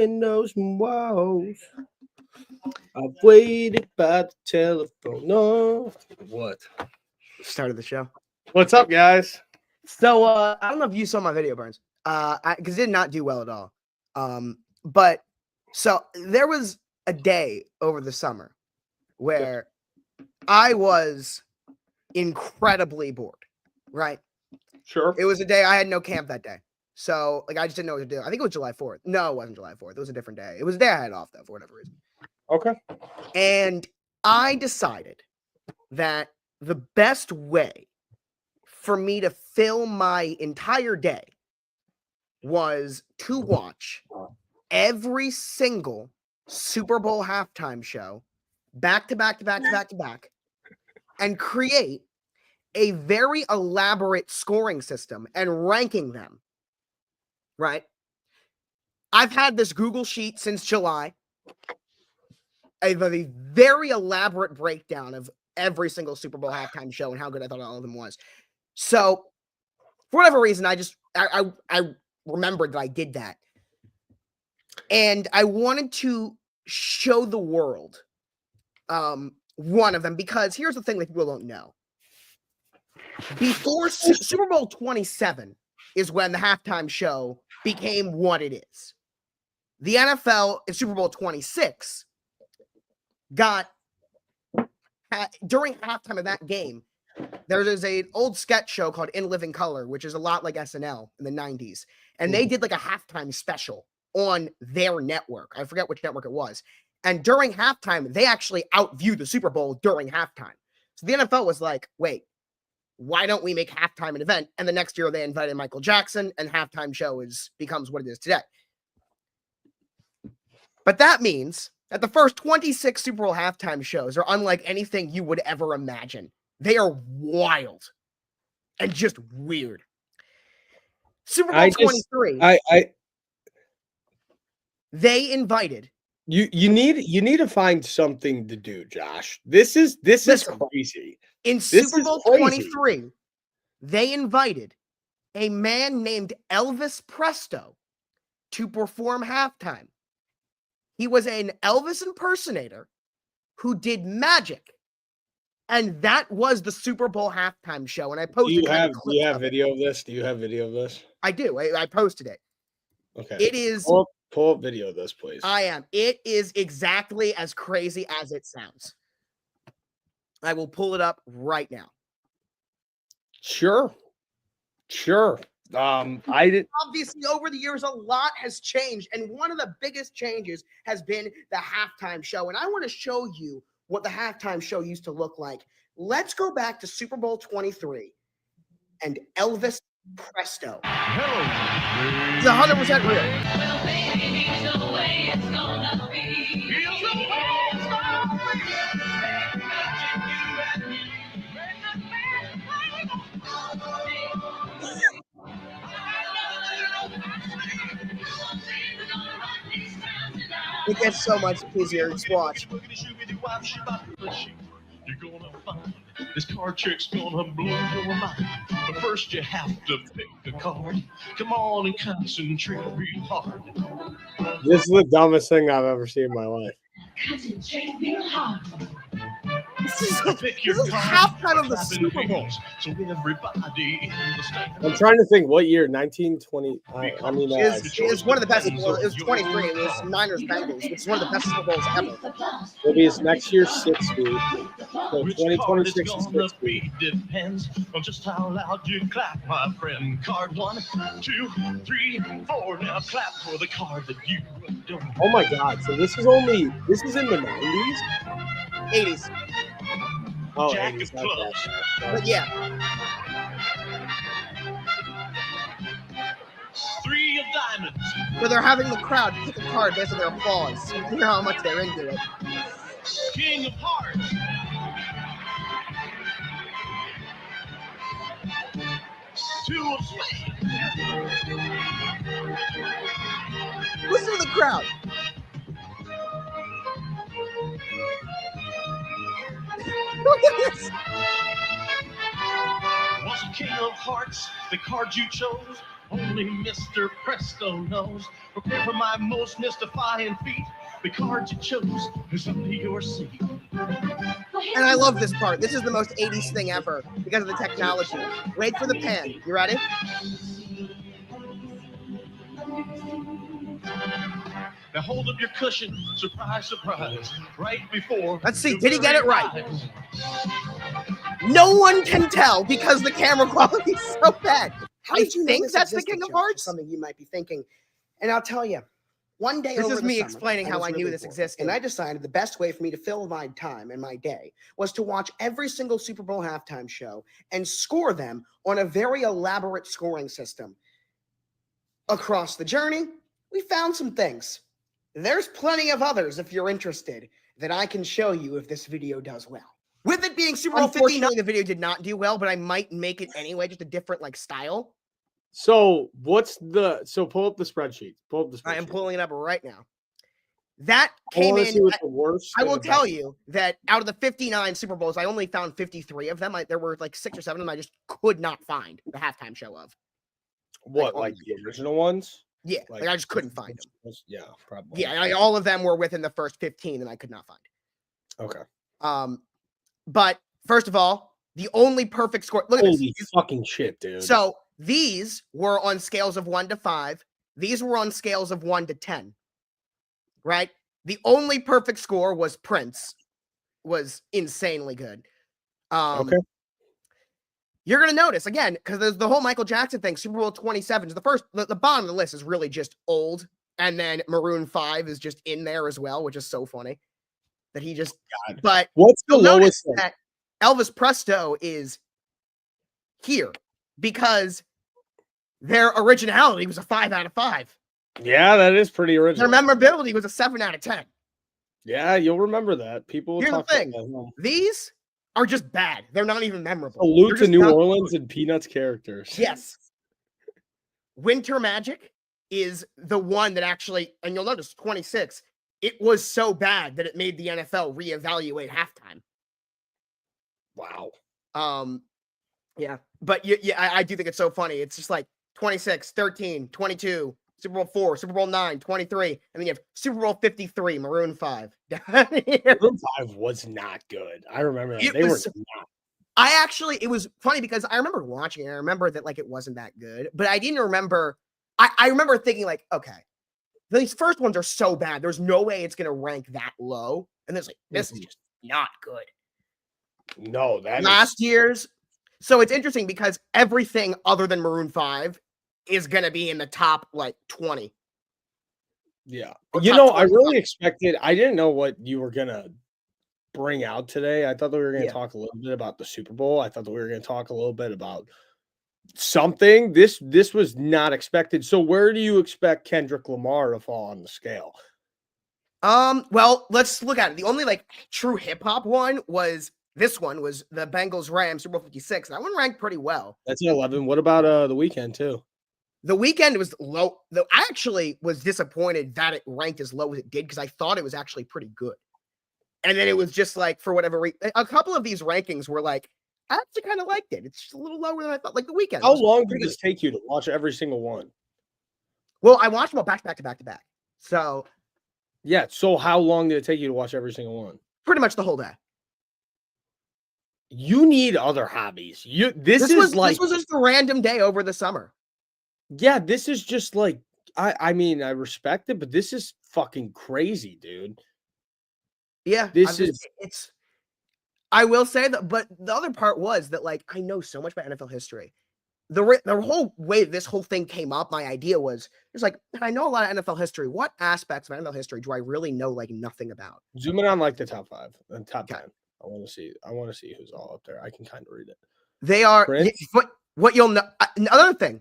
windows and walls. I've waited by the telephone. No. What? Started the show. What's up, guys? So I don't know if you saw my video, Burns. Because it did not do well at all. But so there was a day over the summer where I was incredibly bored. Right? Sure. It was a day I had no camp that day. So like I just didn't know what to do. I think it was July 4th. No, it wasn't July 4th. It was a different day. It was a day I had off though for whatever reason. Okay. And I decided that the best way for me to fill my entire day was to watch every single Super Bowl halftime show back to back and create a very elaborate scoring system and ranking them. Right? I've had this Google sheet since July. I have a very elaborate breakdown of every single Super Bowl halftime show and how good I thought all of them was. So, for whatever reason, I remembered that I did that. And I wanted to show the world one of them, because here's the thing that people don't know. Before Super Bowl 27 is when the halftime show became what it is. The NFL in Super Bowl 26 got, during halftime of that game, there is an old sketch show called In Living Color, which is a lot like SNL in the 90s. And they did like a halftime special on their network. I forget which network it was. And during halftime, they actually outviewed the Super Bowl during halftime. So the NFL was like, wait, why don't we make halftime an event? And the next year they invited Michael Jackson, and halftime show becomes what it is today. But that means that the first 26 Super Bowl halftime shows are unlike anything you would ever imagine. They are wild and just weird. Super Bowl 23. They invited. You need to find something to do, Josh. This is crazy. In Super Bowl 23, they invited a man named Elvis Presto to perform halftime. He was an Elvis impersonator who did magic. And that was the Super Bowl halftime show. And I posted. Do you have video of this? Do you have video of this? I do. I posted it. Okay. It is. Pull up video of this, please. I am. It is exactly as crazy as it sounds. I will pull it up right now. Sure. Obviously, over the years, a lot has changed. And one of the biggest changes has been the halftime show. And I want to show you what the halftime show used to look like. Let's go back to Super Bowl 23 and Elvis Presto. It's 100% real. It gets so much easier. Just watch. You're gonna find this card trick's gonna blow your mind. But first you have to pick a card. Come on and concentrate real hard. This is the dumbest thing I've ever seen in my life. Concentrate real hard. This is halftime of the Super Bowl. So everybody in the stand. I'm trying to think what year. 1920. It's one of the best. Well, it was 23. It was Niners Bengals, which is one of the best Super Bowls ever. It'll be next year 60. So 2026 is 60. Depends on just how loud you clap, my friend. Card 1, 2, 3, 4. Now clap for the card that you don't. Oh my God! So this is in the 90s, 80s. Oh, Jack 80s, of clubs. But yeah. 3 of diamonds. Where they're having the crowd pick a card based on their applause. You know how much they're into it. King of hearts. 2 of spades. Listen to the crowd. Look at this. Was a king of hearts the card you chose? Only Mr. Presto knows. Prepare for my most mystifying feat. The card you chose is under your seat. And I love this part. This is the most 80s thing ever because of the technology. Wait for the pan. You ready? Now hold up your cushion. Surprise, surprise. Right before. Let's see. your Did he get it very right? eyes. No one can tell because the camera quality is so bad. How I did you know think this that's the existed, King of Joe? Hearts. Something you might be thinking. And I'll tell you, one day This over is the me summer, explaining how was I knew really this bored, existed. And I decided the best way for me to fill my time and my day was to watch every single Super Bowl halftime show and score them on a very elaborate scoring system. Across the journey, we found some things. There's plenty of others if you're interested that I can show you if this video does well. With it being Super Bowl 59, Unfortunately, the video did not do well, but I might make it anyway, just a different like style. So pull up the spreadsheet. Pull up the spreadsheet. I am pulling it up right now. That I came want to in. see what the worst. I and will the tell best- you that out of the 59 Super Bowls, I only found 53 of them. There were like 6 or 7 of them I just could not find the halftime show of. What, like, like the original ones? Yeah, like I just couldn't find them. Yeah, probably. Yeah, all of them were within the first 15 and I could not find. Okay. But first of all, the only perfect score. Look at Holy this. fucking shit, dude. So these were on scales of 1 to 5. These were on scales of 1 to 10. Right? The only perfect score was Prince. Was insanely good. Okay. You're gonna notice again because there's the whole Michael Jackson thing. Super Bowl 27 is the first. The bottom of the list is really just old, and then Maroon 5 is just in there as well, which is so funny that he just. God. But What's the you'll notice lowest thing? that Elvis Presto is here because their originality was a 5 out of 5. Yeah, that is pretty Their original. memorability was a 7 out of 10. Yeah, you'll remember that. People will Here's the talk about thing. that. These are just bad. They're not even memorable. Salute They're to just New not Orleans good. and Peanuts characters. Yes. Winter Magic is the one that actually, and you'll notice 26, it was so bad that it made the NFL reevaluate halftime. Wow. Yeah. But I do think it's so funny. It's just like 26, 13, 22, Super Bowl 4, Super Bowl 9, 23, and then you have Super Bowl 53, Maroon 5. Down here. Maroon 5 was not good. I remember that. It They was- were not. it was funny because I remember watching it. I remember that like it wasn't that good, but I didn't remember. I remember thinking like, okay, these first ones are so bad. There's no way it's gonna rank that low. And it's like, this is just not good. No, that Last year's. So it's interesting because everything other than Maroon 5 is gonna be in the top like 20. Yeah. Or You top know, I 25. really expected, I didn't know what you were going to bring out today. I thought that we were going to Yeah. talk a little bit about the Super Bowl. I thought that we were going to talk a little bit about something. This was not expected. So where do you expect Kendrick Lamar to fall on the scale? Well, let's look at it. The only like true hip hop one was this one was the Bengals Rams Super Bowl 56. That one ranked pretty well. That's an 11. What about the weekend too? The weekend was low. Though I actually was disappointed that it ranked as low as it did because I thought it was actually pretty good. And then it was just like for whatever reason, a couple of these rankings were like, I actually kind of liked it. It's just a little lower than I thought. Like the weekend. How was long pretty did this take you to watch every single one? Well, I watched them all back to back to back to back. So Yeah. So how long did it take you to watch every single one? pretty much the whole day. You need other hobbies. This is like, this was just a random day over the summer. yeah, this is just like, I mean, I respect it, but this is fucking crazy, dude. Yeah, it's. I will say that, but the other part was that like I know so much about NFL history. The whole way this whole thing came up, my idea was it's like I know a lot of NFL history. What aspects of NFL history do I really know like nothing about? Zoom in on like the top 5 and top Okay. 10. I want to see who's all up there. I can kind of read it. They are. Prince? But what you'll know. Another thing,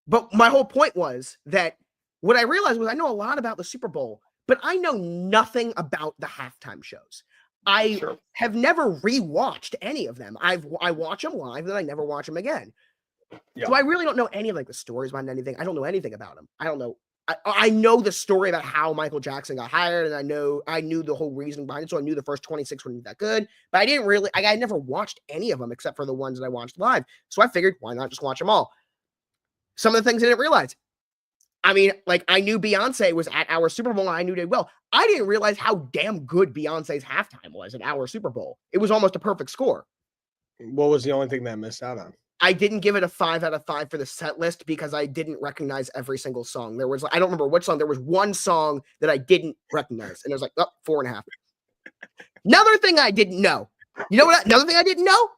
but my whole point was that what I realized was I know a lot about the Super Bowl, but I know nothing about the halftime shows. I Sure. have never rewatched any of them. I watch them live, then I never watch them again. Yeah. So I really don't know any of like the stories behind anything. I don't know anything about them. I don't know. I know the story about how Michael Jackson got hired, and I knew the whole reason behind it. So I knew the first 26 weren't that good, but I didn't really. I never watched any of them except for the ones that I watched live. So I figured, why not just watch them all? some of the things I didn't realize. I mean, like, I knew Beyonce was at our Super Bowl, and I knew it well. I didn't realize how damn good Beyonce's halftime was at our Super Bowl. It was almost a perfect score. What was the only thing that I missed out on? I didn't give it a 5 out of 5 for the set list because I didn't recognize every single song. There was, I don't remember which song. There was one song that I didn't recognize, and it was like, 4.5. Another thing I didn't know. You know what? Another thing I didn't know?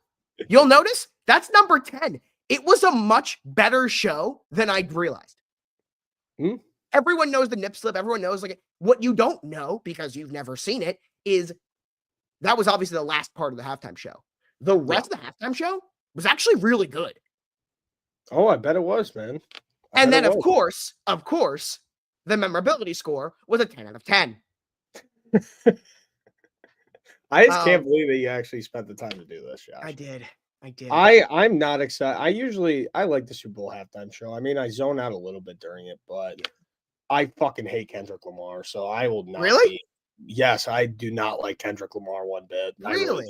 You'll notice that's number 10. It was a much better show than I realized. Everyone knows the nip slip. Everyone knows, like, what you don't know because you've never seen it is that was obviously the last part of the halftime show. The rest of the halftime show was actually really good. Oh, I bet it was, man. And then, of course, the memorability score was a 10 out of 10. I just can't believe that you actually spent the time to do this, Josh. I did. I'm not excited. I like the Super Bowl halftime show. I mean, I zone out a little bit during it, but I fucking hate Kendrick Lamar, so I will not. Really? Yes, I do not like Kendrick Lamar one bit. Really?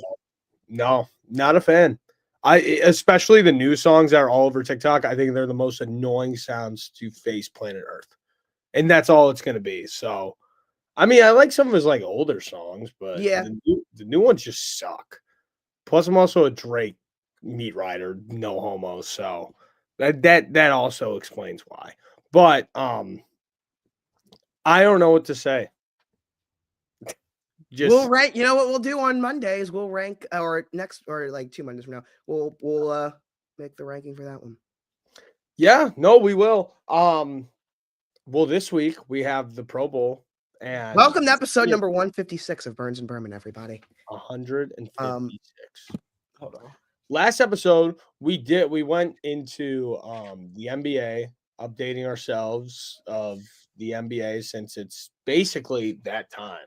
No, not a fan. Especially the new songs that are all over TikTok. I think they're the most annoying sounds to face planet Earth, and that's all it's going to be. So, I mean, I like some of his like older songs, but the new ones just suck. Plus, I'm also a Drake meat rider, no homo, so that also explains why. But I don't know what to say. We'll rank. You know what we'll do on Mondays? We'll rank, or next, or like 2 Mondays from now. We'll make the ranking for that one. Yeah, no, we will. Well, this week we have the Pro Bowl, and welcome to episode number 156 of Burns and Berman, everybody. 156. Hold on. Last episode we went into the NBA, updating ourselves of the NBA since it's basically that time.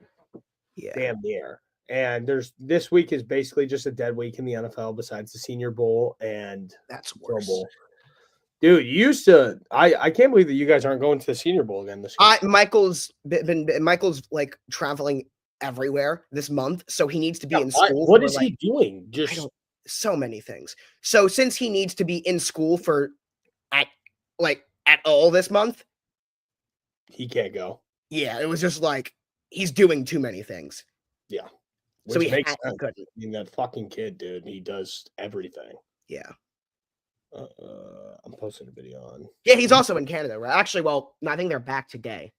Yeah. Damn near. And this week is basically just a dead week in the NFL besides the Senior Bowl and that's Pro worse. Bowl. Dude, you used to I can't believe that you guys aren't going to the Senior Bowl again this year. Michael's like traveling everywhere this month, so he needs to be in school. What is he doing? Just so many things. So since he needs to be in school at all this month, he can't go. Yeah, it was just like he's doing too many things. Yeah. So he makes sense. I mean, that fucking kid, dude, he does everything. Yeah. I'm posting a video on. Yeah, he's also in Canada, right? Actually, well, I think they're back today.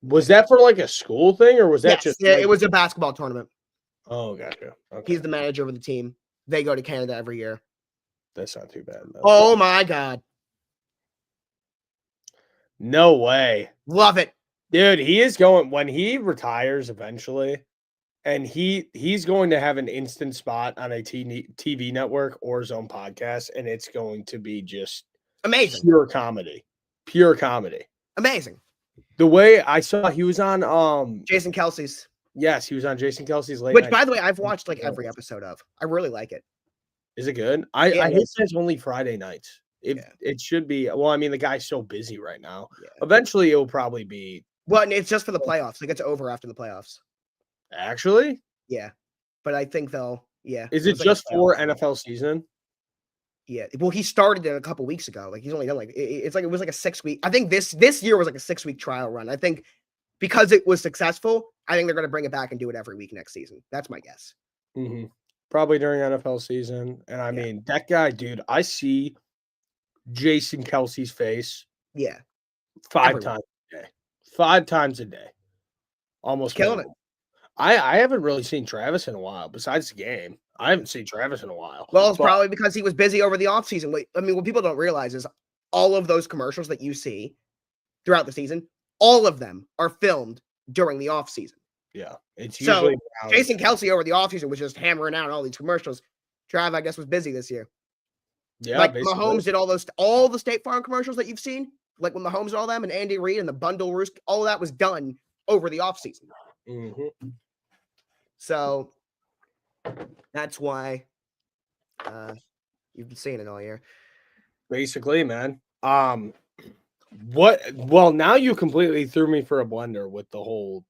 Was that for like a school thing, or was that just? Yeah, it was a basketball tournament. Oh, gotcha. Okay. He's the manager of the team. They go to Canada every year. That's not too bad, though. Oh my god. No way. Love it. Dude, he is going when he retires eventually, and he's going to have an instant spot on a TV network or his own podcast, and it's going to be just amazing. Pure comedy. Amazing. The way I saw he was on Jason Kelsey's. Yes, he was on Jason Kelsey's late. Which, by the way, I've watched like every episode of. I really like it. Is it good? I hate it's only Friday nights. It should be. Well, I mean, the guy's so busy right now. Yeah. Eventually, it will probably be. Well, and it's just for the playoffs. It gets over after the playoffs. Actually? Yeah. But I think they'll. Yeah. Is it just for NFL season? Yeah. Well, he started it a couple weeks ago. Like he's only done it was like a 6 week. I think this year was like a 6 week trial run. I think because it was successful, I think they're going to bring it back and do it every week next season. That's my guess. Mm-hmm. Probably during NFL season. And I mean, that guy, dude, I see Jason Kelsey's face. Yeah. 5 times a day. 5 times a day. Almost killing it. I haven't really seen Travis in a while. Besides the game, I haven't seen Travis in a while. Well, it's probably because he was busy over the offseason. I mean, what people don't realize is all of those commercials that you see throughout the season, all of them are filmed during the offseason. Yeah. It's usually Jason Kelsey over the offseason was just hammering out all these commercials. Trav, I guess, was busy this year. Yeah. Like Mahomes did all the State Farm commercials that you've seen, like when Mahomes and all them and Andy Reid and the Bundle Roost, all of that was done over the offseason. Mm-hmm. So that's why you've been seeing it all year. Basically, man. Well, now you completely threw me for a blender with the whole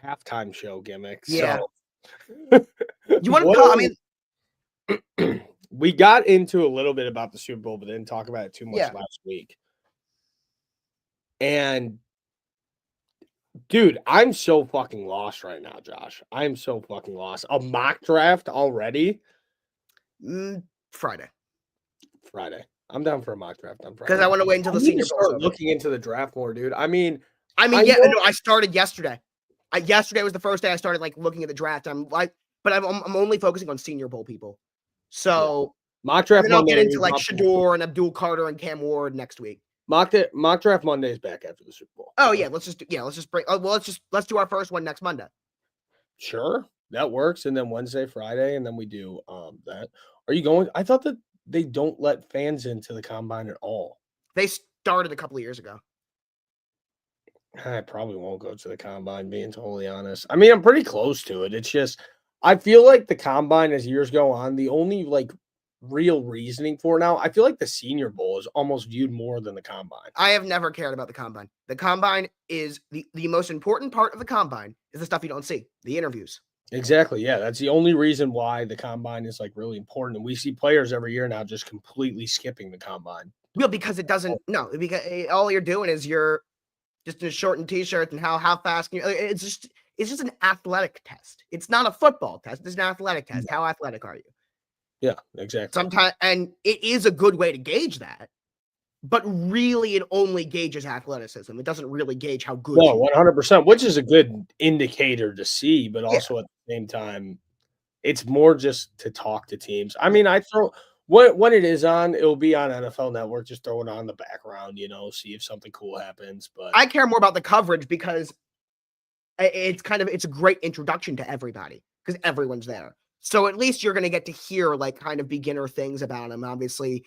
halftime show gimmick. Yeah. So. You want to talk? I mean, We got into a little bit about the Super Bowl, but didn't talk about it too much Yeah. last week. And dude, I'm so fucking lost right now, Josh. I'm so fucking lost. A mock draft already? Friday. Friday. I'm down for a mock draft on Friday. Because I want to wait until I the need Senior to Bowl's start over. looking into the draft more, dude. I mean, yeah, know- no, I started yesterday. Yesterday was the first day I started like looking at the draft. I'm only focusing on Senior Bowl people. So mock draft then I'll get Monday. into like Shador and Abdul Carter and Cam Ward next week. Mock draft Monday is back after the Super Bowl. Oh yeah, let's do let's do our first one next Monday. Sure, that works. And then Wednesday, Friday, and then we do that. Are you going? I thought that they don't let fans into the combine at all. They started a couple of years ago. I probably won't go to the combine, being totally honest. I mean, I'm pretty close to it. It's just I feel like the combine as years go on, the only like real reasoning for now, I feel like the Senior Bowl is almost viewed more than the combine. I have never cared about the combine. The combine is the most important part of the combine is the stuff you don't see, the interviews. Exactly. Yeah, that's the only reason why the combine is like really important. And we see players every year now just completely skipping the combine. Well, because it doesn't. No, because all you're doing is you're just in a short and t-shirt and how fast can you. It's just an athletic test. It's not a football test. It's an athletic test. How athletic are you? Yeah, exactly. Sometimes, and it is a good way to gauge that. But really, it only gauges athleticism. It doesn't really gauge how good. No, 100%, which is a good indicator to see, but also at the same time, it's more just to talk to teams. I mean, I throw when it is on, it'll be on NFL Network. Just throw it on the background, see if something cool happens. But I care more about the coverage because it's a great introduction to everybody because everyone's there. So at least you're going to get to hear like kind of beginner things about them. Obviously,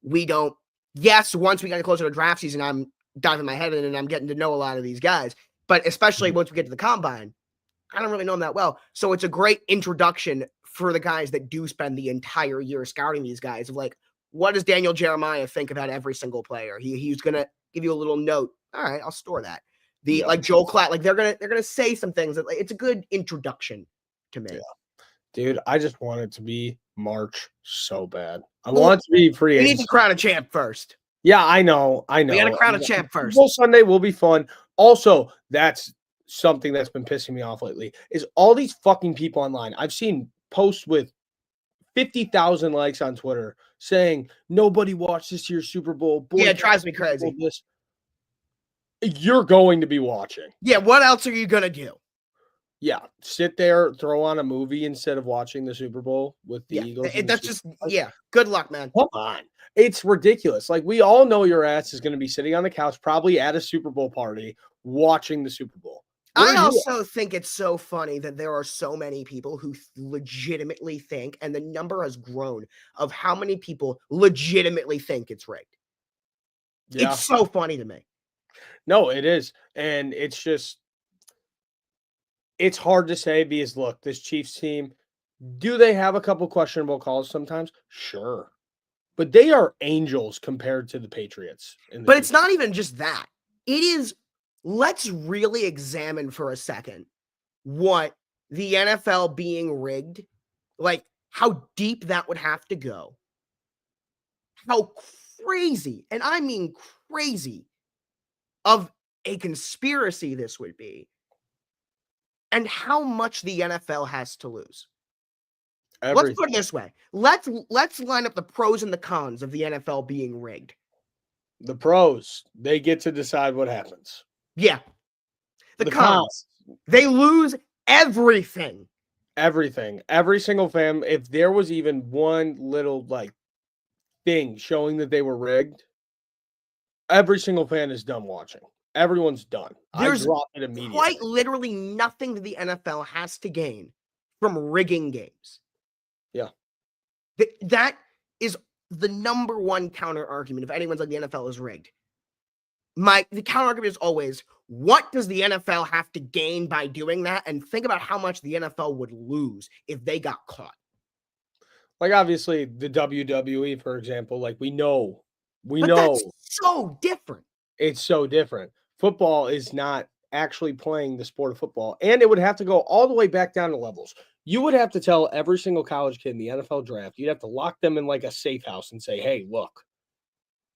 we don't. Yes, once we get closer to draft season, I'm diving my head in and I'm getting to know a lot of these guys. But especially once we get to the combine, I don't really know them that well. So it's a great introduction for the guys that do spend the entire year scouting these guys of like, what does Daniel Jeremiah think about every single player? He's going to give you a little note. All right, I'll store that. Like Joel Klatt, like they're going to say some things that like, it's a good introduction to me. Yeah. Dude, I just want it to be March so bad. I want it to be free agency. We need to crown a champ first. Yeah, I know. We got to crown a champ first. Well, Sunday will be fun. Also, that's something that's been pissing me off lately is all these fucking people online. I've seen posts with 50,000 likes on Twitter saying nobody watched this year's Super Bowl. Yeah, it drives me crazy. You're going to be watching. Yeah, what else are you going to do? Yeah, sit there, throw on a movie instead of watching the Super Bowl with the Eagles. That's just, good luck, man. Come on. It's ridiculous. Like, we all know your ass is going to be sitting on the couch, probably at a Super Bowl party, watching the Super Bowl. I also think it's so funny that there are so many people who legitimately think, and the number has grown, of how many people legitimately think it's rigged. Yeah. It's so funny to me. No, it is. And it's just, it's hard to say because, look, this Chiefs team, do they have a couple questionable calls sometimes? Sure. But they are angels compared to the Patriots. But it's not even just that. It is, let's really examine for a second what the NFL being rigged, like how deep that would have to go. How crazy, and I mean crazy, of a conspiracy this would be. And how much the NFL has to lose. Everything. Let's put it this way. Let's line up the pros and the cons of the NFL being rigged. The pros, they get to decide what happens. Yeah. The cons, they lose everything. Everything. Every single fan, if there was even one little thing showing that they were rigged, every single fan is done watching. Everyone's done. There's I dropped it immediately. Quite literally nothing that the NFL has to gain from rigging games. Yeah. That is the number one counter argument if anyone's like the NFL is rigged. The counter argument is always, what does the NFL have to gain by doing that? And think about how much the NFL would lose if they got caught. Like, obviously, the WWE, for example, we know. That's so different. It's so different. Football is not actually playing the sport of football, and it would have to go all the way back down to levels. You would have to tell every single college kid in the NFL draft, you'd have to lock them in like a safe house and say, hey, look,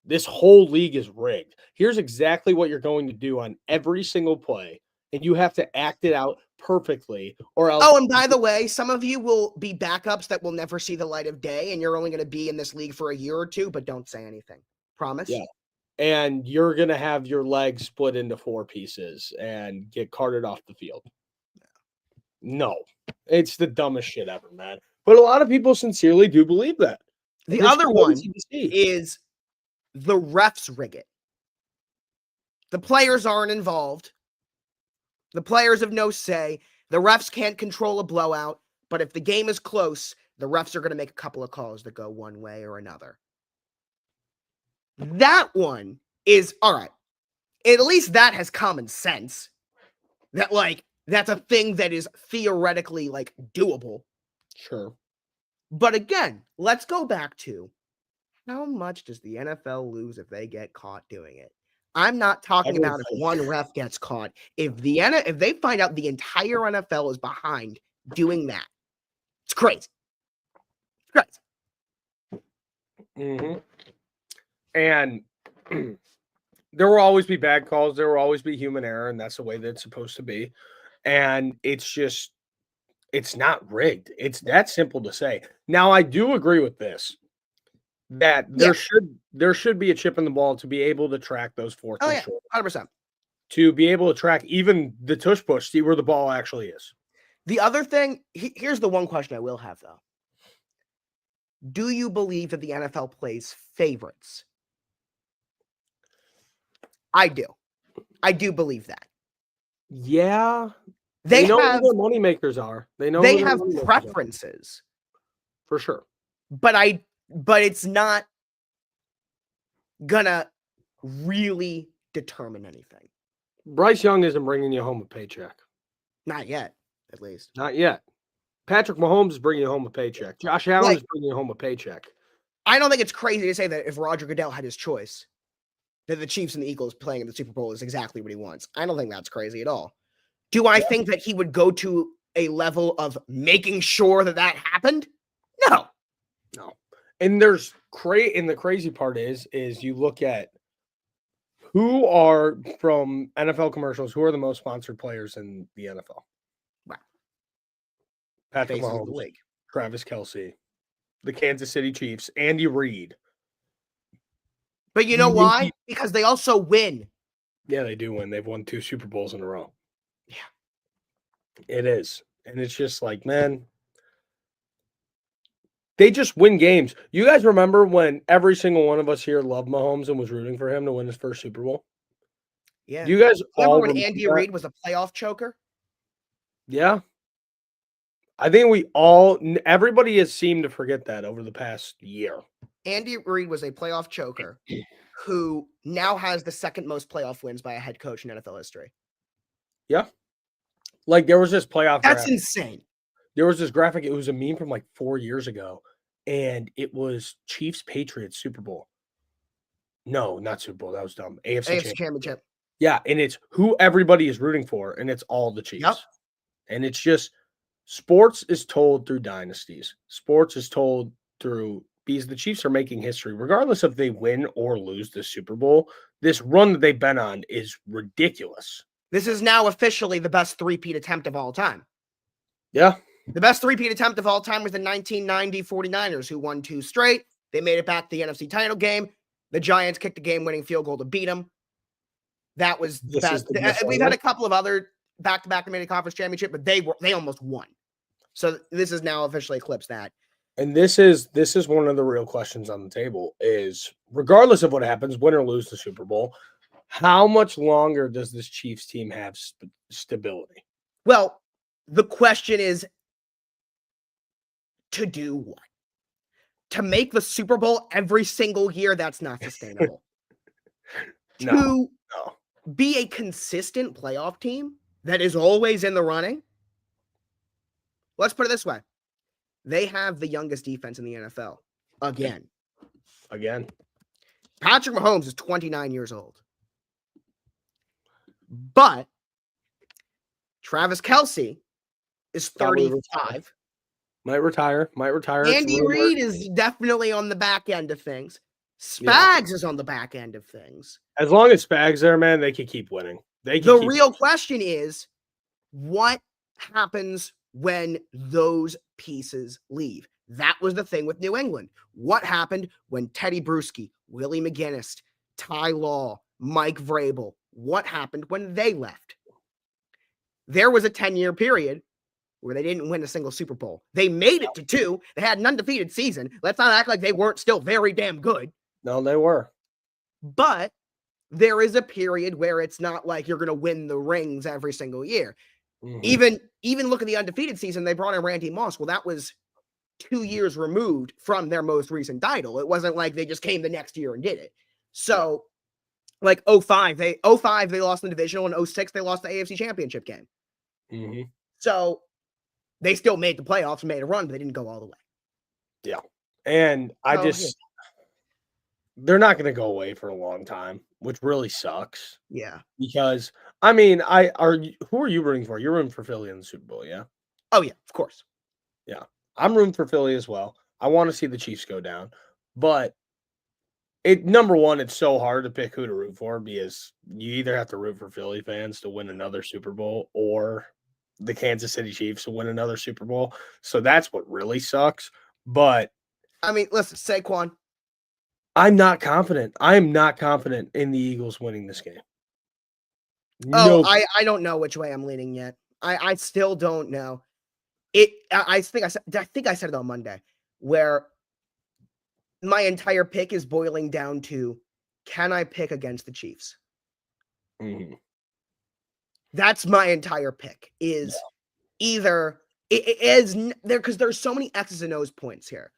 this whole league is rigged. Here's exactly what you're going to do on every single play, and you have to act it out perfectly, or else. Oh, and by the way, some of you will be backups that will never see the light of day, and you're only going to be in this league for a year or two, but don't say anything. Promise? Yeah. And you're going to have your legs split into 4 pieces and get carted off the field. No, it's the dumbest shit ever, man. But a lot of people sincerely do believe that. The And it's other one crazy to see. is the refs rig it. The players aren't involved. The players have no say. The refs can't control a blowout, but if the game is close, the refs are going to make a couple of calls that go one way or another. That one is all right. At least that has common sense. That like that's a thing that is theoretically like doable. Sure. But again, let's go back to how much does the NFL lose if they get caught doing it? I'm not talking about if one ref gets caught. If they find out the entire NFL is behind doing that, it's crazy. It's crazy. Mm-hmm. And there will always be bad calls. There will always be human error, and that's the way that it's supposed to be. And it's not rigged. It's that simple to say. Now, I do agree with this, that there should be a chip in the ball to be able to track those 4th Oh, and yeah, short. 100%. To be able to track even the tush push, see where the ball actually is. The other thing, here's the one question I will have, though. Do you believe that the NFL plays favorites? I do. I do believe that. Yeah. They know have who their money makers are. They know they who their have money makers are. preferences. For sure. But it's not gonna really determine anything. Bryce Young isn't bringing you home a paycheck. Not yet, at least. Not yet. Patrick Mahomes is bringing you home a paycheck. Josh Allen is bringing you home a paycheck. I don't think it's crazy to say that if Roger Goodell had his choice, that the Chiefs and the Eagles playing in the Super Bowl is exactly what he wants. I don't think that's crazy at all. Do I think that he would go to a level of making sure that happened? No. And there's and the crazy part is you look at who are from NFL commercials, who are the most sponsored players in the NFL? Right. Patrick Faces of Mahomes, the league. Travis Kelce, the Kansas City Chiefs, Andy Reid. But you know why? Because they also win. Yeah, they do win. They've won 2 Super Bowls in a row. Yeah. It is. And it's just like, man, they just win games. You guys remember when every single one of us here loved Mahomes and was rooting for him to win his first Super Bowl? Yeah. You guys all remember when Andy that? Reid was a playoff choker? Yeah. I think everybody has seemed to forget that over the past year. Andy Reid was a playoff choker who now has the second most playoff wins by a head coach in NFL history. Yeah. Like there was this playoff. That's graphic. insane. There was this graphic. It was a meme from like 4 years ago. And it was Chiefs Patriots Super Bowl. No, not Super Bowl. That was dumb. AFC Championship. Yeah. And it's who everybody is rooting for. And it's all the Chiefs. Yep. And it's just sports is told through dynasties. Sports is told through because the Chiefs are making history, regardless if they win or lose the Super Bowl. This run that they've been on is ridiculous. This is now officially the best three-peat attempt of all time. Yeah. The best three-peat attempt of all time was the 1990 49ers, who won 2 straight. They made it back to the NFC title game. The Giants kicked a game-winning field goal to beat them. That was the best. We've had a couple of other back-to-back that made a conference championship, but they almost won. So this is now officially eclipsed that. And this is one of the real questions on the table is, regardless of what happens, win or lose the Super Bowl, how much longer does this Chiefs team have stability? Well, the question is to do what? To make the Super Bowl every single year, that's not sustainable. To be a consistent playoff team that is always in the running, let's put it this way. They have the youngest defense in the NFL. Again. Patrick Mahomes is 29 years old. But Travis Kelce is 35. Might retire. It's Andy rumored. Reid is definitely on the back end of things. Yeah. Spags is on the back end of things. As long as Spags there, man, they could keep winning. They The could keep real question is, what happens when those pieces leave? That was the thing with New England. What happened when Teddy Bruschi, Willie McGinnis, Ty Law, Mike Vrabel, what happened when they left? There was a 10-year period where they didn't win a single Super Bowl. They made it to 2. They had an undefeated season. Let's not act like they weren't still very damn good. No, they were. But there is a period where it's not like you're going to win the rings every single year. Mhm. Even look at the undefeated season. They brought in Randy Moss. Well, that was 2 years removed from their most recent title. It wasn't like they just came the next year and did it. So, like 05, they lost the divisional, and 06 they lost the AFC Championship game. Mhm. So they still made the playoffs and made a run, but they didn't go all the way. Yeah. And they're not going to go away for a long time, which really sucks Yeah. because I mean, who are you rooting for? You're rooting for Philly in the Super Bowl, yeah? Oh yeah, of course. Yeah. I'm rooting for Philly as well. I want to see the Chiefs go down, but number one, it's so hard to pick who to root for because you either have to root for Philly fans to win another Super Bowl or the Kansas City Chiefs to win another Super Bowl. So that's what really sucks. But I mean, listen, Saquon. I'm not confident. I am not confident in the Eagles winning this game. Oh, No. I don't know which way I'm leaning yet. I still don't know. I think I said it on Monday, where my entire pick is boiling down to, can I pick against the Chiefs? Mhm. That's my entire pick. Is either it is there, because there's so many X's and O's points here.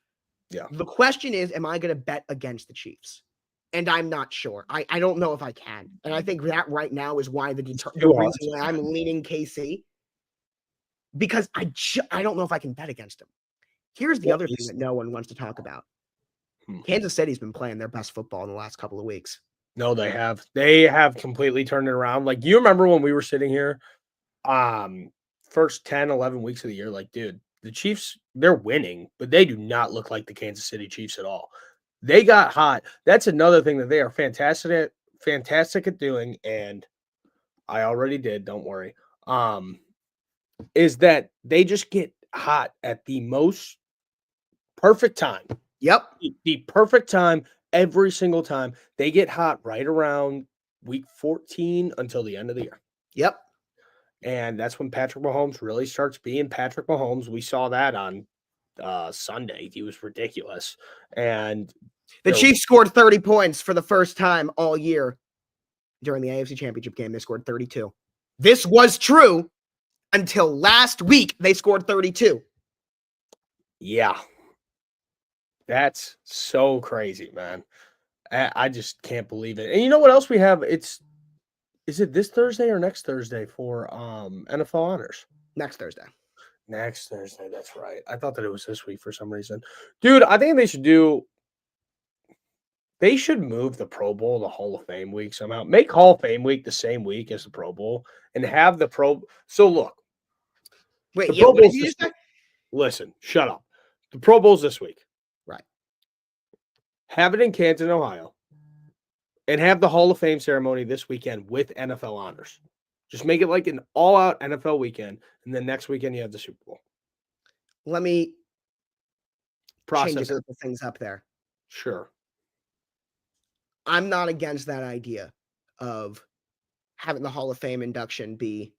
Yeah. The question is, am I going to bet against the Chiefs? And I'm not sure. I don't know if I can. And I think that right now is why the reason why I'm leaning KC, because I don't know if I can bet against them. Here's the other thing that no one wants to talk about. Kansas City's been playing their best football in the last couple of weeks. No, they have. They have completely turned it around. Like, you remember when we were sitting here, first 10, 11 weeks of the year, like, dude, the Chiefs, they're winning, but they do not look like the Kansas City Chiefs at all. They got hot. That's another thing that they are fantastic at doing, and I already did, don't worry. Is that they just get hot at the most perfect time. Yep. The perfect time every single time. They get hot right around week 14 until the end of the year. Yep. And that's when Patrick Mahomes really starts being Patrick Mahomes. We saw that on Sunday. He was ridiculous. And the Chiefs scored 30 points for the first time all year during the AFC Championship game. They scored 32. This was true until last week. They scored 32. Yeah. That's so crazy, man. I just can't believe it. And you know what else we have? Is it this Thursday or next Thursday for NFL honors? Next Thursday. Next Thursday, that's right. I thought that it was this week for some reason. Dude, I think they should move the Pro Bowl to Hall of Fame week somehow. Make Hall of Fame week the same week as the Pro Bowl and have the So look. Wait, yeah, what did you just say? Listen, shut up. The Pro Bowl's this week. Right. Have it in Canton, Ohio. And have the Hall of Fame ceremony this weekend with NFL honors. Just make it like an all-out NFL weekend, and then next weekend you have the Super Bowl. Let me process change a couple things up there. Sure. I'm not against that idea of having the Hall of Fame induction be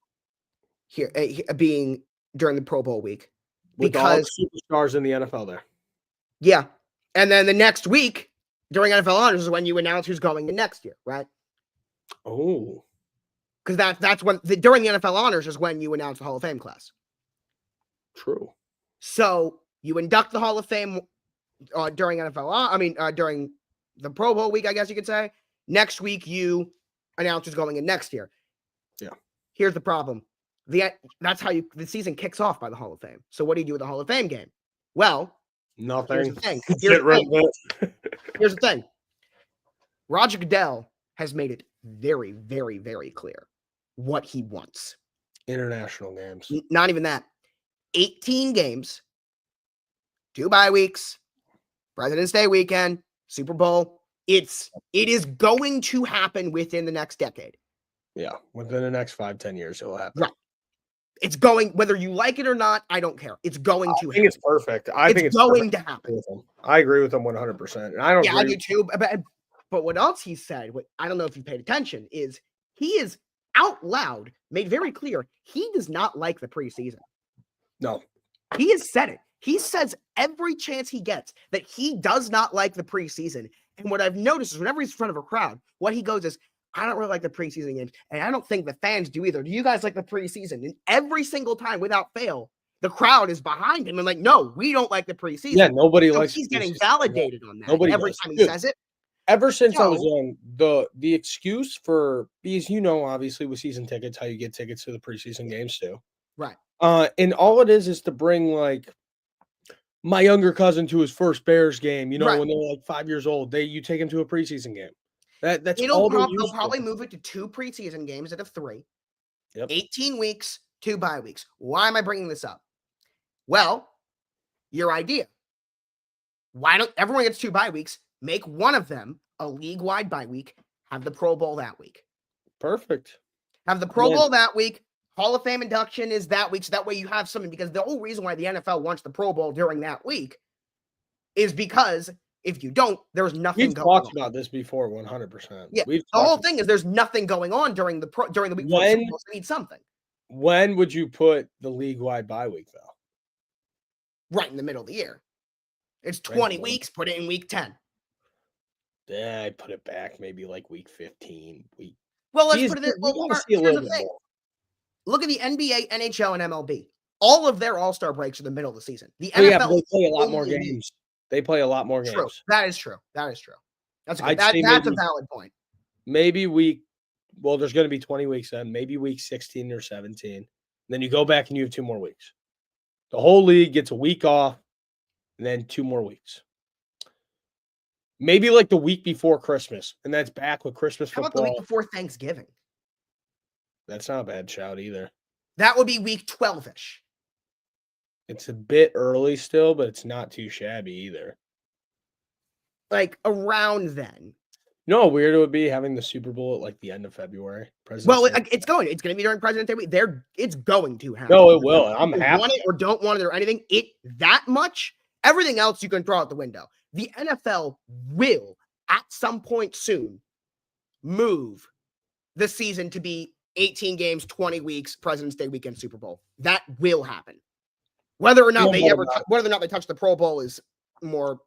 here, being during the Pro Bowl week. With all the superstars in the NFL there. Yeah. And then the next week, during NFL honors, is when you announce who's going in next year, right? Oh. Because that's when during the NFL honors is when you announce the Hall of Fame class. True. So you induct the Hall of Fame during during the Pro Bowl week, I guess you could say. Next week, you announce who's going in next year. Yeah. Here's the problem. That's how the season kicks off by the Hall of Fame. So what do you do with the Hall of Fame game? Well, nothing. Here's the thing. Here's the thing. Roger Goodell has made it very, very, very clear what he wants. International games. Not even that. 18 games 2 bye weeks, President's Day weekend, Super Bowl. It is going to happen within the next decade. Yeah, within the next 5-10 years, it will happen. Right. It's going, whether you like it or not, I don't care. It's going to I think happen. it's perfect. I think it's going perfect. to happen. I agree with him 100%. And I don't Yeah, I agree. do too. But what else he said, what I don't know if you paid attention, is he is out loud made very clear he does not like the preseason. No. He has said it. He says every chance he gets that he does not like the preseason. And what I've noticed is whenever he's in front of a crowd, what he goes is, I don't really like the preseason games. And I don't think the fans do either. Do you guys like the preseason? And every single time, without fail, the crowd is behind him and like, no, we don't like the preseason. Yeah, nobody So likes he's the getting preseason. validated on that Nobody every does. time he Dude, says it. Ever since I was So- young, the excuse for, because obviously with season tickets, how you get tickets to the preseason games too. Right. And all it is to bring like my younger cousin to his first Bears game, Right. when they're like 5 years old, you take him to a preseason game. That's They'll all they're used probably for. move it to 2 preseason games instead of 3. Yep. 18 weeks, 2 bye weeks. Why am I bringing this up? Well, your idea. Why don't everyone gets 2 bye weeks? Make one of them a league-wide bye week. Have the Pro Bowl that week. Perfect. Have the Pro Yeah. Bowl that week. Hall of Fame induction is that week. So that way you have something, because the whole reason why the NFL wants the Pro Bowl during that week is because if you don't, there's nothing We've going talked on. about this before, 100%. Yeah, We've the whole talked thing is there's nothing going on during the week before the Super When- Bowl, so they need something. When would you put the league-wide bye week though? Right in the middle of the year. It's Right 20 in the weeks, put it in week 10. Yeah, I'd put it back maybe like week 15. Well, let's Jeez, put it this. we Well, gotta Mark, see a here's little the bit thing. more. Look at the NBA, NHL, and MLB. All of their All-Star breaks are the middle of the season. The Oh, yeah, NFL but they play a lot more only games. They play a lot more True. games. That is true. That is true. That's a good, I'd say that's a maybe- valid point. Maybe there's going to be 20 weeks then, maybe week 16 or 17. Then you go back and you have 2 more weeks. The whole league gets a week off and then 2 more weeks. Maybe like the week before Christmas, and that's back with Christmas How football. about the week before Thanksgiving? That's not a bad shout either. That would be week 12-ish. It's a bit early still, but it's not too shabby either. Like around then. You know how weird it would be having the Super Bowl at like the end of February? Well, Day. it's going to be during President's Day week. It's going to happen. No, it will. And I'm If you happy. want it or don't want it or anything. That much. Everything else you can throw out the window. The NFL will, at some point soon, move the season to be 18 games, 20 weeks, President's Day weekend, Super Bowl. That will happen. Whether or not whether or not they touch the Pro Bowl is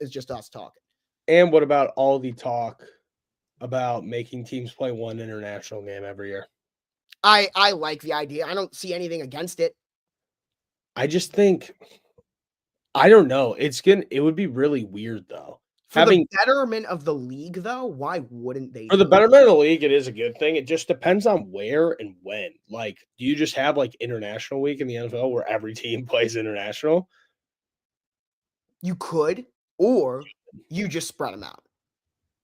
just us talking. And what about all the talk about making teams play one international game every year? I like the idea. I don't see anything against it. I just think, I don't know. It would be really weird though. For the betterment of the league, though, why wouldn't they? For the do it? betterment of the league, it is a good thing. It just depends on where and when. Like, do you just have like international week in the NFL where every team plays international? You could, or you just spread them out.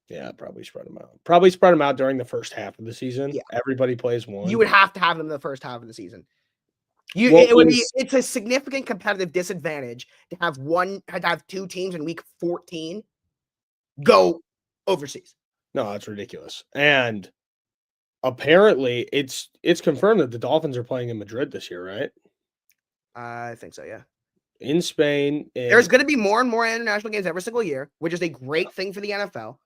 Yeah, probably spread them out. Probably spread them out during the first half of the season. Yeah. Everybody plays one. You would have to have them in the first half of the season. It's a significant competitive disadvantage to have 2 teams in week 14 go overseas. No, that's ridiculous. And apparently it's confirmed that the Dolphins are playing in Madrid this year, right? I think so, yeah. In Spain. There's going to be more and more international games every single year, which is a great thing for the NFL.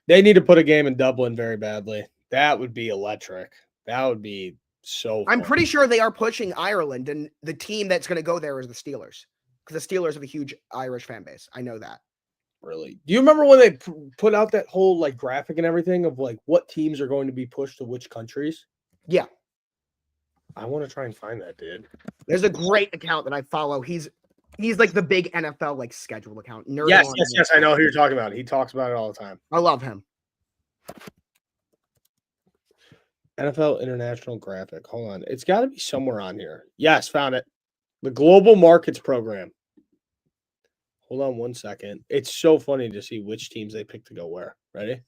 They need to put a game in Dublin very badly. That would be electric. That would be so I'm fun. pretty sure they are pushing Ireland, and the team that's going to go there is the Steelers, because the Steelers have a huge Irish fan base. I know that. Really. Do you remember when they put out that whole like graphic and everything of like what teams are going to be pushed to which countries? Yeah. I want to try and find that, dude. There's a great account that I follow. He's like the big NFL like schedule account. Nerd Yes, on yes. I know who you're talking about. He talks about it all the time. I love him. NFL International Graphic. Hold on. It's got to be somewhere on here. Yes, found it. The Global Markets Program. Hold on one second. It's so funny to see which teams they pick to go where. Ready?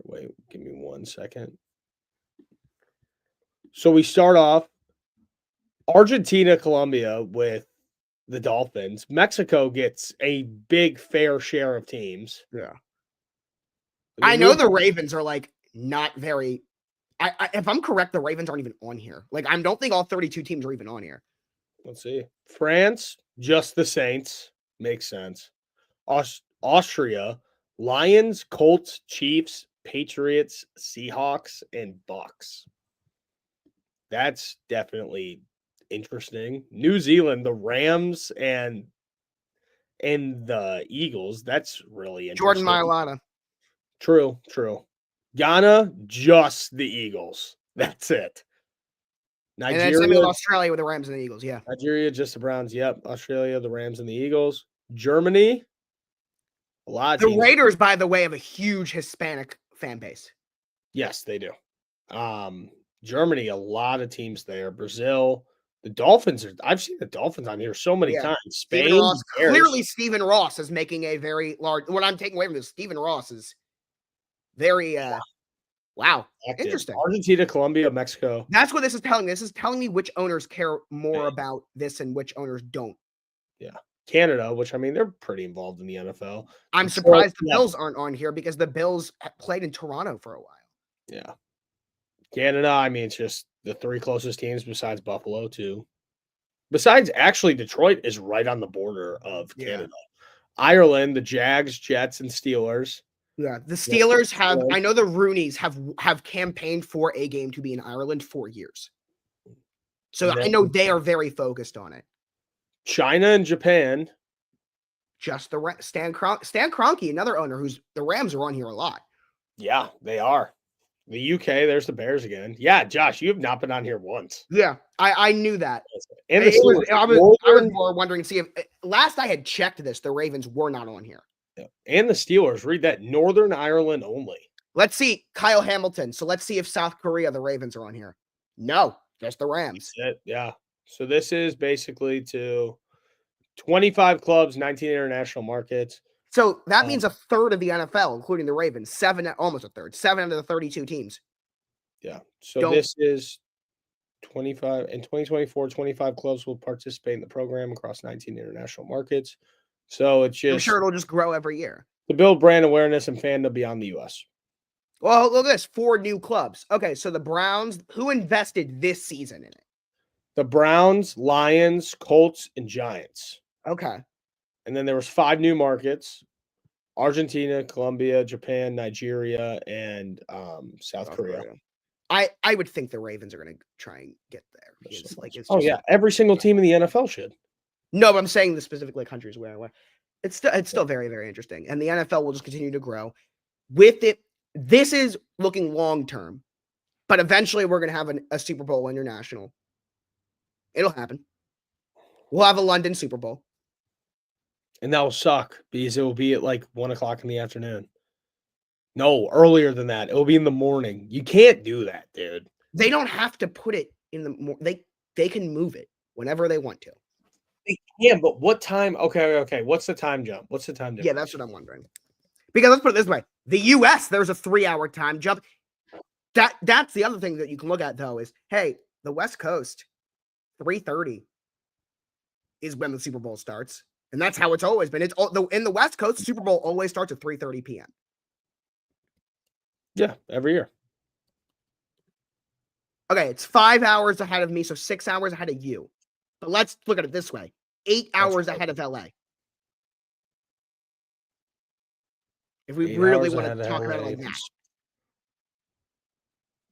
Wait, give me 1 second. So we start off Argentina, Colombia with the Dolphins. Mexico gets a big fair share of teams. Yeah. The I know new- the Ravens are like not very. If I'm correct, the Ravens aren't even on here. Like, I don't think all 32 teams are even on here. Let's see. France, just the Saints. Makes sense. Austria, Lions, Colts, Chiefs, Patriots, Seahawks, and Bucks. That's definitely interesting. New Zealand, the Rams and the Eagles. That's really Jordan interesting. Mailata. True. Ghana, just the Eagles. That's it. And then same with Nigeria, Australia with the Rams and the Eagles. Yeah. Nigeria, just the Browns. Yep. Australia, the Rams, and the Eagles. Germany, a lot of The teams. Raiders, by the way, have a huge Hispanic fan base. Yes, they do. Germany, a lot of teams there. Brazil, the Dolphins I've seen the Dolphins on here so many Yeah. times. Stephen Spain, Ross. Bears. Clearly, Stephen Ross is making a very large. What I'm taking away from this, Stephen Ross is very. Wow. active. Interesting. Argentina, Colombia, Mexico. That's what this is telling me. This is telling me which owners care more about this and which owners don't. Canada, which I mean, they're pretty involved in the NFL. I'm Detroit, surprised the yeah. Bills aren't on here because the Bills played in Toronto for a while. Yeah. Canada, I mean, it's just the three closest teams besides Buffalo, too. Besides, actually, Detroit is right on the border of Yeah. Canada. Ireland, the Jags, Jets, and Steelers. Yeah, the Steelers have. Ireland. I know the Rooneys have campaigned for a game to be in Ireland for years. So And I then- know they are very focused on it. China and Japan. Just the Stan Kroenke, another owner who's the Rams are on here a lot. Yeah, they are. The UK, there's the Bears again. Yeah, Josh, you have not been on here once. Yeah, I knew that. And the Steelers, I was Northern- more wondering to see if last I had checked this, the Ravens were not on here. and the Steelers. Read that. Northern Ireland only. Let's see Kyle Hamilton. So let's see if South Korea, the Ravens are on here. No, just the Rams. Yeah. So this is basically to 25 clubs, 19 international markets. So that means a third of the NFL, including the Ravens, almost a third, 7 out of the 32 teams. Yeah. So Don't- this is 25 in 2024, 25 clubs will participate in the program across 19 international markets. So it's I'm just sure it'll just grow every year. to build brand awareness and fandom beyond the US. Well, look at this, 4 new clubs. Okay, so the Browns, who invested this season in it? The Browns, Lions, Colts, and Giants. Okay. And then there was 5 new markets: Argentina, Colombia, Japan, Nigeria, and South Korea. I would think the Ravens are going to try and get there. Because, like, it's Oh just- yeah, every single team in the NFL should. No, but I'm saying the specifically countries where it's still very, very interesting. And the NFL will just continue to grow. With it, this is looking long term, but eventually we're going to have a Super Bowl international. It'll happen. We'll have a London Super Bowl. And that will suck because it will be at like 1:00 in the afternoon. No, earlier than that. It will be in the morning. You can't do that, dude. They don't have to put it in the they can move it whenever they want to. They can, but what time? Okay. What's the time jump? What's the time difference? Yeah, that's what I'm wondering. Because let's put it this way: the U.S. there's a 3-hour time jump. That's the other thing that you can look at though is hey, the West Coast, 3:30 is when the Super Bowl starts, and that's how it's always been. In the West Coast, the Super Bowl always starts at 3:30 p.m. Yeah, every year. Okay, it's 5 hours ahead of me, so 6 hours ahead of you. But let's look at it this way: 8 hours ahead of LA. If we 8 really hours want ahead to of talk about it LA. like that.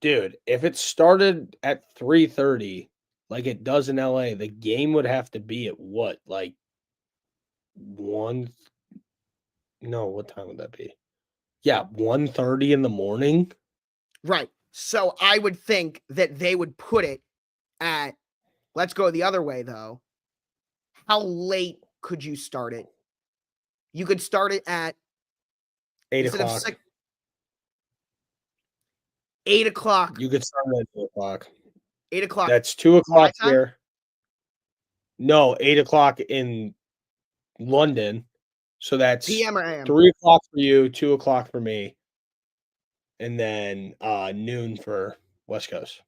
Dude, if it started at 3:30 like it does in LA, the game would have to be at what? Like 1? No, what time would that be? Yeah, 1:30 in the morning. Right. So I would think that they would put it at, let's go the other way though. How late could you start it? You could start it at 8 instead of o'clock. 8 o'clock. You could start at 8 o'clock. 8 o'clock. That's 2 o'clock time? here. No, 8 o'clock in London. So that's PM or AM? 3 o'clock for you, 2 o'clock for me, and then noon for West Coast.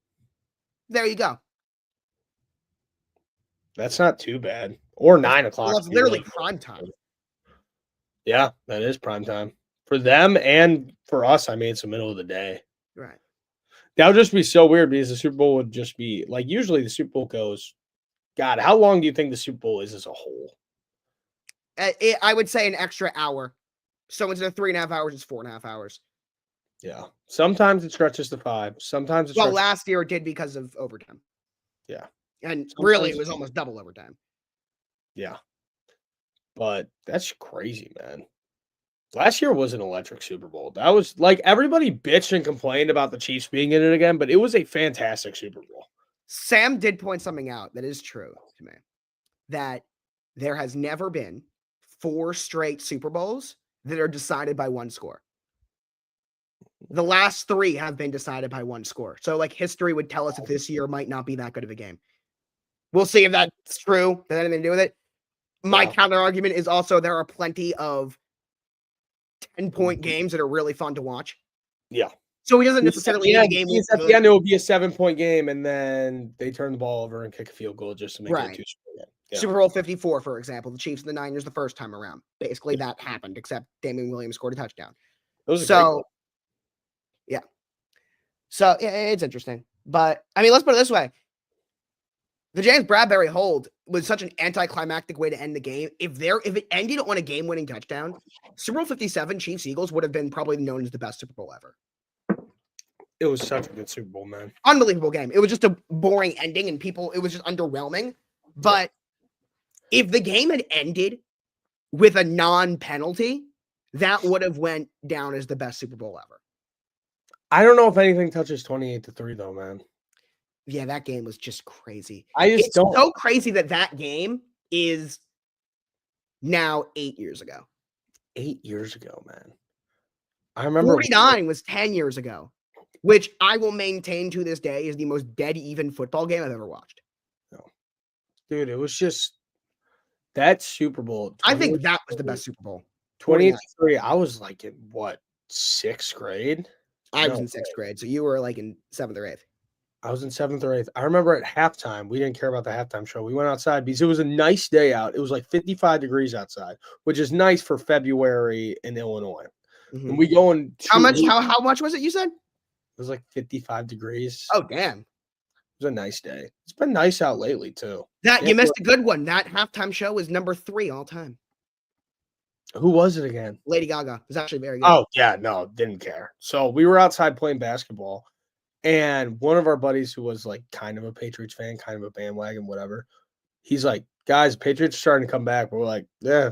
There you go. That's not too bad. or 9 o'clock. Well, it's if you literally really- prime time. Yeah, that is prime time for them and for us. I mean, it's the middle of the day. Right. That would just be so weird because the Super Bowl would just be like usually the Super Bowl goes. God, how long do you think the Super Bowl is as a whole? I would say an extra hour. So instead of 3.5 hours, it's 4.5 hours. Yeah, sometimes it stretches to 5. Sometimes it Well, stretches. last year it did because of overtime. Yeah. And Sometimes really, it it's- was almost double overtime. Yeah, but that's crazy, man. Last year was an electric Super Bowl. That was like everybody bitched and complained about the Chiefs being in it again, but it was a fantastic Super Bowl. Sam did point something out that is true to me, that there has never been 4 straight Super Bowls that are decided by one score. The last 3 have been decided by one score. So, like, history would tell us that this year might not be that good of a game. We'll see if that's true. Does that have anything to do with it? My Yeah. counter argument is also there are plenty of 10-point games that are really fun to watch. Yeah. So he doesn't necessarily need a game with At the end, it will be a 7-point game, and then they turn the ball over and kick a field goal just to make it a Right. 2-score game. Yeah. Super Bowl 54, for example, the Chiefs and the Niners the first time around. Basically, that happened, except Damian Williams scored a touchdown. It was a great So, goal. yeah. So, yeah, it's interesting. But, I mean, let's put it this way. The James Bradbury hold was such an anticlimactic way to end the game. If it ended on a game-winning touchdown, Super Bowl 57, Chiefs-Eagles would have been probably known as the best Super Bowl ever. It was such a good Super Bowl, man. Unbelievable game. It was just a boring ending, and it was just underwhelming. But if the game had ended with a non-penalty, that would have went down as the best Super Bowl ever. I don't know if anything touches 28-3, though, man. Yeah, that game was just crazy. It's so crazy that game is now 8 years ago. 8 years ago, man. I remember 49 was 10 years ago, which I will maintain to this day is the most dead even football game I've ever watched. Dude, it was just that Super Bowl. I think that was the best Super Bowl. 28-3. I was like in what, 6th grade? I was No in 6th grade, so you were like in 7th or 8th. I was in 7th or 8th. I remember at halftime, we didn't care about the halftime show. We went outside because it was a nice day out. It was like 55 degrees outside, which is nice for February in Illinois. Mhm. And we go in How much was it you said? It was like 55 degrees. Oh, damn. It was a nice day. It's been nice out lately, too. That Yeah, you missed a good one. That halftime show was number 3 all time. Who was it again? Lady Gaga was actually very good. Oh, yeah, no, didn't care. So we were outside playing basketball, and one of our buddies who was like kind of a Patriots fan, kind of a bandwagon, whatever, he's like, guys, Patriots are starting to come back. We're like, yeah,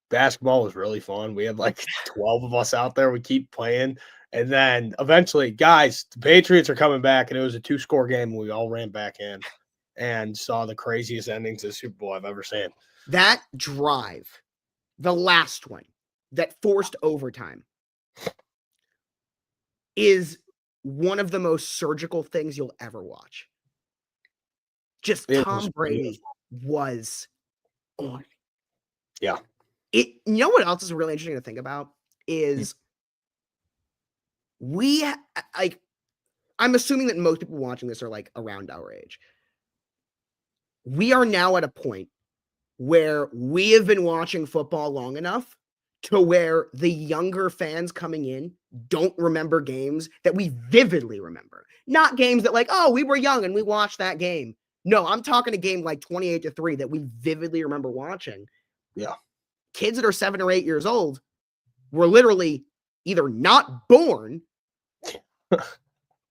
basketball was really fun. We had like 12 of us out there. We keep playing. And then eventually, guys, the Patriots are coming back, and it was a 2-score game, and we all ran back in and saw the craziest endings of the Super Bowl I've ever seen. That drive, the last one that forced overtime, is one of the most surgical things you'll ever watch. Just It Tom was Brady was on. Yeah. You know what else is really interesting to think about is I'm assuming that most people watching this are like around our age. We are now at a point where we have been watching football long enough to where the younger fans coming in don't remember games that we vividly remember. Not games that like, oh, we were young and we watched that game. No, I'm talking a game like 28-3 that we vividly remember watching. Yeah. Kids that are 7 or 8 years old were literally either not born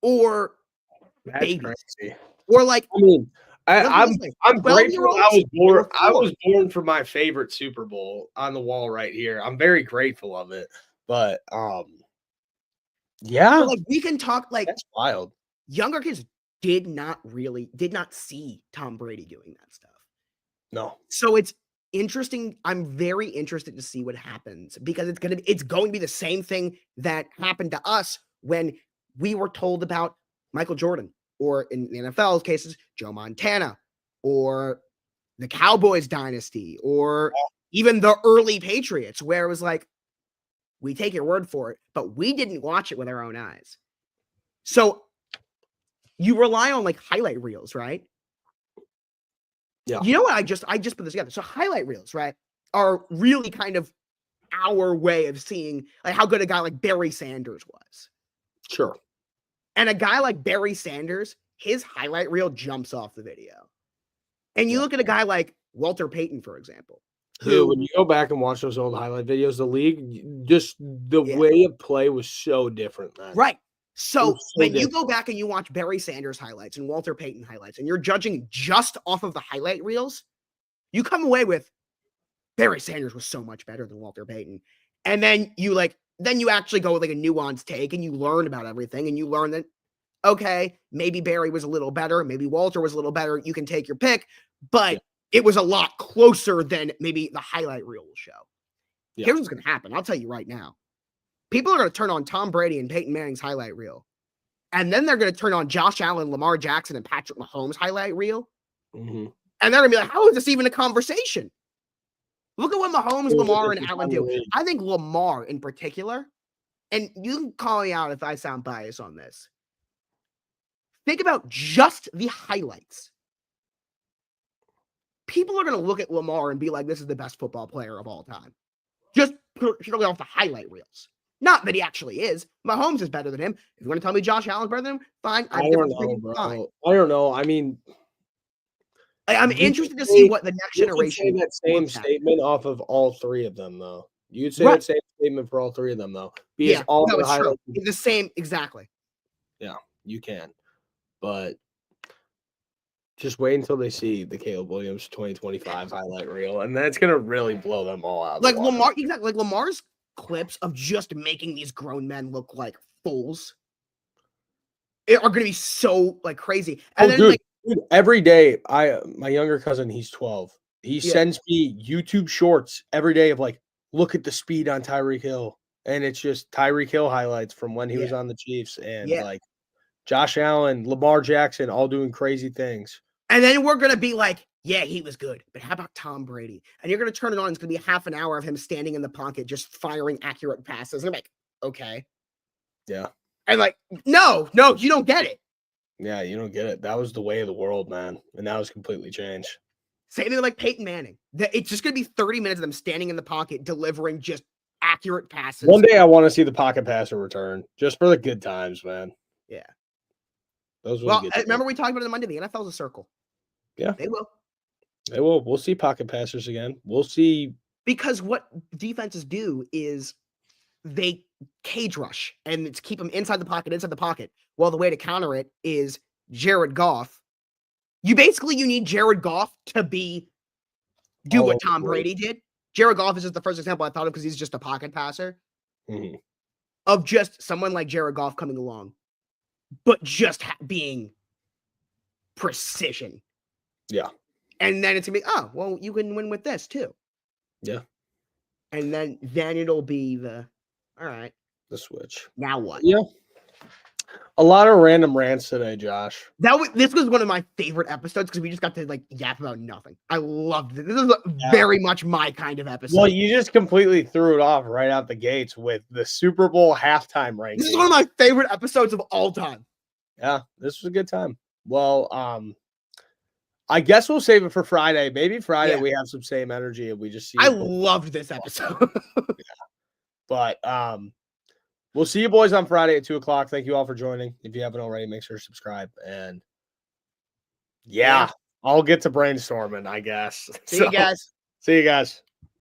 or That's babies. crazy. Or like, I mean, I'm listen, grateful 12-year-olds, I was they were born. I 4. was born for my favorite Super Bowl on the wall right here. I'm very grateful of it. But yeah, But like we can talk like that's wild. younger kids did not see Tom Brady doing that stuff. No, So it's interesting. I'm very interested to see what happens because it's going to be the same thing that happened to us when we were told about Michael Jordan, or in the NFL's cases, Joe Montana, or the Cowboys dynasty, or even the early Patriots, where it was like, we take your word for it, but we didn't watch it with our own eyes. So you rely on like highlight reels, right? Yeah. You know what? I just put this together. So highlight reels, right, are really kind of our way of seeing like how good a guy like Barry Sanders was. Sure. And a guy like Barry Sanders, his highlight reel jumps off the video. And you Yeah. look at a guy like Walter Payton, for example, Dude, when you go back and watch those old highlight videos, the league, just the way of play was so different, man. right. It So was so when you different. go back and you watch Barry Sanders highlights and Walter Payton highlights, and you're judging just off of the highlight reels, you come away with Barry Sanders was so much better than Walter Payton. And then you actually go with like a nuanced take and you learn about everything and you learn that, okay, maybe Barry was a little better, maybe Walter was a little better. You can take your pick, but it was a lot closer than maybe the highlight reel will show. Yeah. Here's what's going to happen. I'll tell you right now. People are going to turn on Tom Brady and Peyton Manning's highlight reel. And then they're going to turn on Josh Allen, Lamar Jackson, and Patrick Mahomes' highlight reel. Mm-hmm. And they're going to be like, how is this even a conversation? Look at what Mahomes, Lamar, and Allen do. I think Lamar in particular, and you can call me out if I sound biased on this. Think about just the highlights. People are going to look at Lamar and be like, this is the best football player of all time. Just purely off the highlight reels. Not that he actually is. Mahomes is better than him. If you want to tell me Josh Allen's better than him, fine. I don't know, bro. I don't know. I mean, I'm interested to see what the next generation. You could say that same statement off of all three of them, though. You'd say that same statement for all three of them, though. Yeah, all no, the it's true. highlights. It's the same, exactly. Yeah, you can. But just wait until they see the Caleb Williams 2025 highlight reel, and that's gonna really blow them all out. Like Lamar, exactly. Like Lamar's clips of just making these grown men look like fools are going to be so like crazy. And then dude, every day, my younger cousin, he's 12. He sends me YouTube shorts every day of like, look at the speed on Tyreek Hill, and it's just Tyreek Hill highlights from when he was on the Chiefs, and like Josh Allen, Lamar Jackson, all doing crazy things. And then we're going to be like, yeah, he was good. But how about Tom Brady? And you're going to turn it on. It's going to be half an hour of him standing in the pocket, just firing accurate passes. And I'm like, okay. Yeah. And like, no, you don't get it. Yeah, you don't get it. That was the way of the world, man. And now it's completely changed. Same thing like Peyton Manning. It's just going to be 30 minutes of them standing in the pocket, delivering just accurate passes. One day I want to see the pocket passer return just for the good times, man. Yeah. Those were good remember we talked about it on Monday, the NFL's a circle. Yeah. They will. They will. We'll see pocket passers again. We'll see. Because what defenses do is they cage rush and it's keep them inside the pocket. Well, the way to counter it is Jared Goff. You need Jared Goff to do what Tom Brady did. Jared Goff is just the first example I thought of because he's just a pocket passer. Mm-hmm. Of just someone like Jared Goff coming along, but just being precision. Yeah. And then it's going to be, oh, well, you can win with this too. Yeah. And then it'll be all right. The switch. Now what? Yeah. A lot of random rants today, Josh. This was one of my favorite episodes because we just got to like yap about nothing. I loved it. This is very much my kind of episode. Well, you just completely threw it off right out the gates with the Super Bowl halftime ranking. This is one of my favorite episodes of all time. Yeah, this was a good time. Well, I guess we'll save it for Friday. Maybe Friday we have some same energy and we just see. I loved this episode. But we'll see you boys on Friday at 2:00. Thank you all for joining. If you haven't already, make sure to subscribe. And I'll get to brainstorming, I guess. See you guys. See you guys.